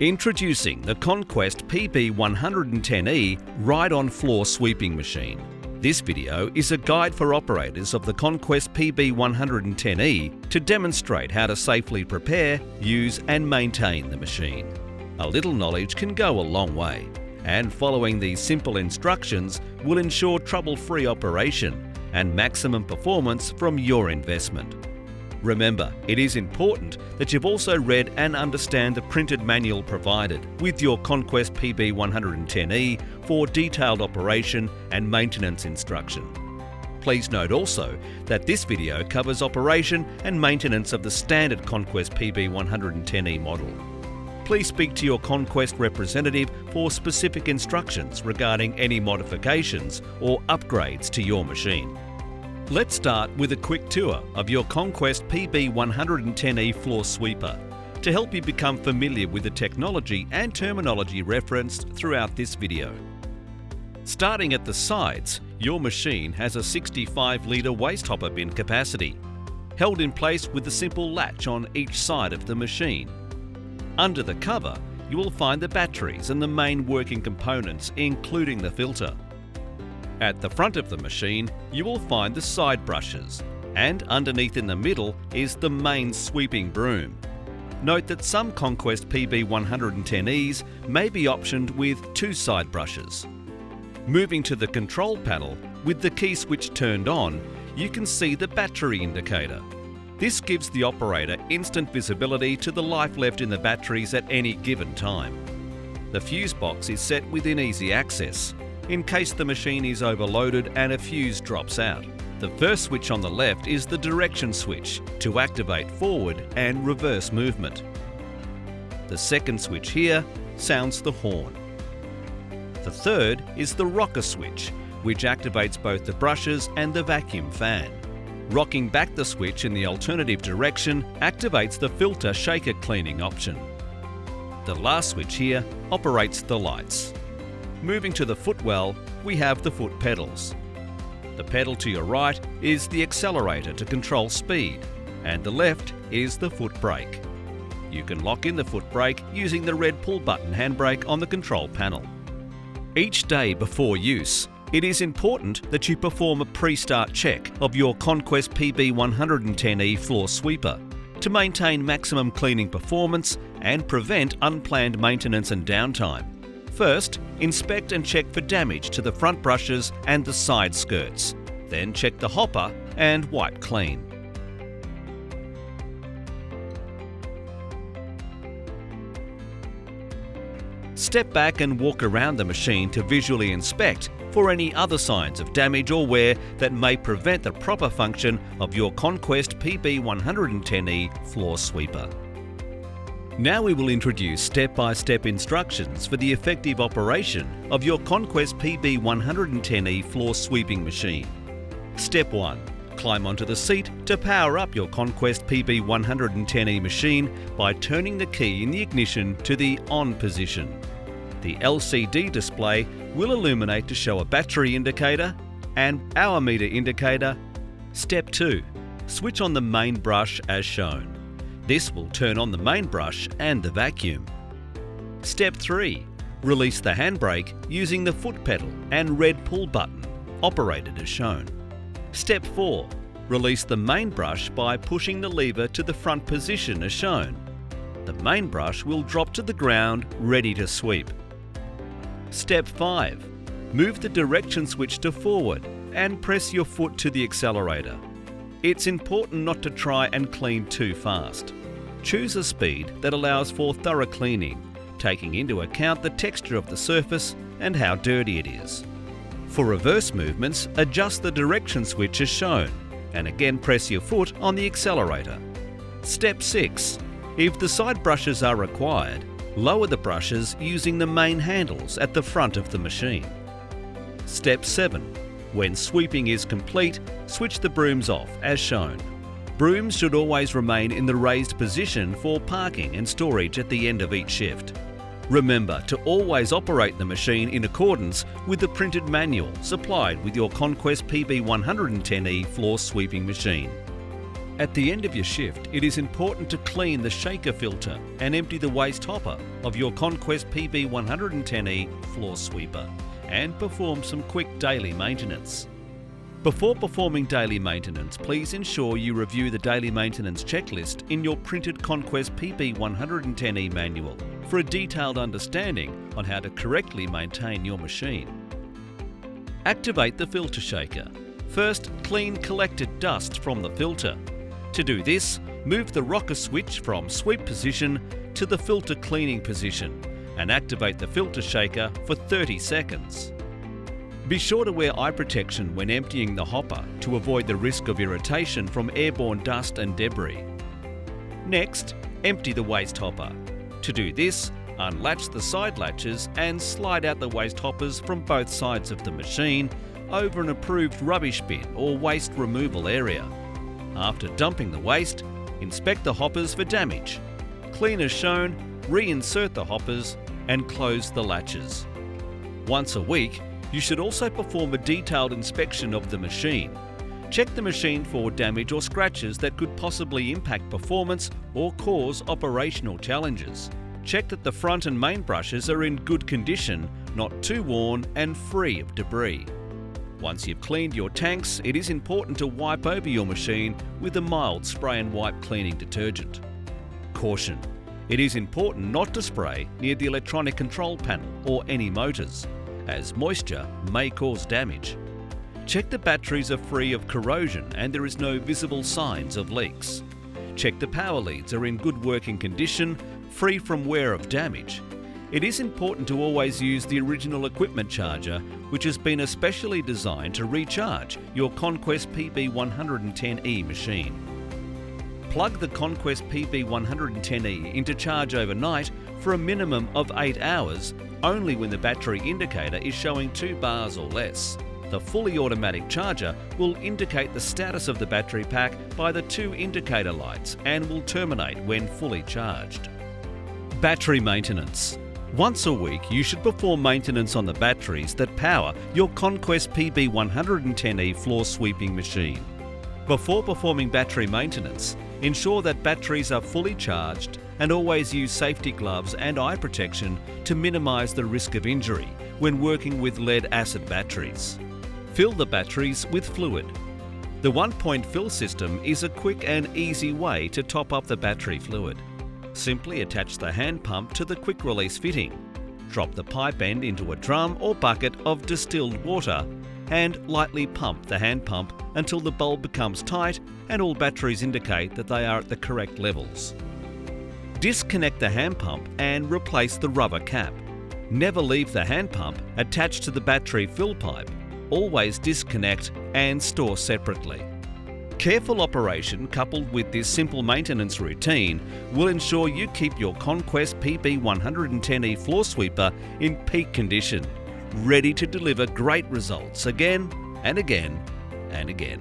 Introducing the Conquest PB110E Ride-on Floor Sweeping Machine. This video is a guide for operators of the Conquest PB110E to demonstrate how to safely prepare, use and maintain the machine. A little knowledge can go a long way, and following these simple instructions will ensure trouble-free operation and maximum performance from your investment. Remember, it is important that you've also read and understand the printed manual provided with your Conquest PB110E for detailed operation and maintenance instruction. Please note also that this video covers operation and maintenance of the standard Conquest PB110E model. Please speak to your Conquest representative for specific instructions regarding any modifications or upgrades to your machine. Let's start with a quick tour of your Conquest PB110E floor sweeper to help you become familiar with the technology and terminology referenced throughout this video. Starting at the sides, your machine has a 65-litre waste hopper bin capacity, held in place with a simple latch on each side of the machine. Under the cover, you will find the batteries and the main working components, including the filter. At the front of the machine, you will find the side brushes, and underneath in the middle is the main sweeping broom. Note that some Conquest PB110Es may be optioned with two side brushes. Moving to the control panel, with the key switch turned on, you can see the battery indicator. This gives the operator instant visibility to the life left in the batteries at any given time. The fuse box is set within easy access, in case the machine is overloaded and a fuse drops out. The first switch on the left is the direction switch to activate forward and reverse movement. The second switch here sounds the horn. The third is the rocker switch, which activates both the brushes and the vacuum fan. Rocking back the switch in the alternative direction activates the filter shaker cleaning option. The last switch here operates the lights. Moving to the footwell, we have the foot pedals. The pedal to your right is the accelerator to control speed, and the left is the foot brake. You can lock in the foot brake using the red pull button handbrake on the control panel. Each day before use, it is important that you perform a pre-start check of your Conquest PB110E floor sweeper to maintain maximum cleaning performance and prevent unplanned maintenance and downtime. First, inspect and check for damage to the front brushes and the side skirts. Then check the hopper and wipe clean. Step back and walk around the machine to visually inspect for any other signs of damage or wear that may prevent the proper function of your Conquest PB110E floor sweeper. Now we will introduce step-by-step instructions for the effective operation of your Conquest PB110E floor sweeping machine. Step 1. Climb onto the seat to power up your Conquest PB110E machine by turning the key in the ignition to the on position. The LCD display will illuminate to show a battery indicator and hour meter indicator. Step 2. Switch on the main brush as shown. This will turn on the main brush and the vacuum. Step 3. Release the handbrake using the foot pedal and red pull button, operated as shown. Step 4. Release the main brush by pushing the lever to the front position as shown. The main brush will drop to the ground, ready to sweep. Step 5. Move the direction switch to forward and press your foot to the accelerator. It's important not to try and clean too fast. Choose a speed that allows for thorough cleaning, taking into account the texture of the surface and how dirty it is. For reverse movements, adjust the direction switch as shown, and again press your foot on the accelerator. Step 6. If the side brushes are required, lower the brushes using the main handles at the front of the machine. Step 7. When sweeping is complete, switch the brooms off as shown. Brooms should always remain in the raised position for parking and storage at the end of each shift. Remember to always operate the machine in accordance with the printed manual supplied with your Conquest PB110E floor sweeping machine. At the end of your shift, it is important to clean the shaker filter and empty the waste hopper of your Conquest PB110E floor sweeper and perform some quick daily maintenance. Before performing daily maintenance, please ensure you review the daily maintenance checklist in your printed Conquest PB110E manual for a detailed understanding on how to correctly maintain your machine. Activate the filter shaker. First, clean collected dust from the filter. To do this, move the rocker switch from sweep position to the filter cleaning position and activate the filter shaker for 30 seconds. Be sure to wear eye protection when emptying the hopper to avoid the risk of irritation from airborne dust and debris. Next, empty the waste hopper. To do this, unlatch the side latches and slide out the waste hoppers from both sides of the machine over an approved rubbish bin or waste removal area. After dumping the waste, inspect the hoppers for damage. Clean as shown, reinsert the hoppers and close the latches. Once a week, you should also perform a detailed inspection of the machine. Check the machine for damage or scratches that could possibly impact performance or cause operational challenges. Check that the front and main brushes are in good condition, not too worn and free of debris. Once you've cleaned your tanks, it is important to wipe over your machine with a mild spray and wipe cleaning detergent. Caution: it is important not to spray near the electronic control panel or any motors, as moisture may cause damage. Check the batteries are free of corrosion and there is no visible signs of leaks. Check the power leads are in good working condition, free from wear of damage. It is important to always use the original equipment charger, which has been especially designed to recharge your Conquest PB110E machine. Plug the Conquest PB110E into charge overnight for a minimum of 8 hours, only when the battery indicator is showing 2 bars or less. The fully automatic charger will indicate the status of the battery pack by the 2 indicator lights and will terminate when fully charged. Battery maintenance. Once a week, you should perform maintenance on the batteries that power your Conquest PB110E floor sweeping machine. Before performing battery maintenance, ensure that batteries are fully charged and always use safety gloves and eye protection to minimise the risk of injury when working with lead-acid batteries. Fill the batteries with fluid. The one-point fill system is a quick and easy way to top up the battery fluid. Simply attach the hand pump to the quick release fitting. Drop the pipe end into a drum or bucket of distilled water and lightly pump the hand pump until the bulb becomes tight and all batteries indicate that they are at the correct levels. Disconnect the hand pump and replace the rubber cap. Never leave the hand pump attached to the battery fill pipe. Always disconnect and store separately. Careful operation coupled with this simple maintenance routine will ensure you keep your Conquest PB110E floor sweeper in peak condition, ready to deliver great results again and again and again.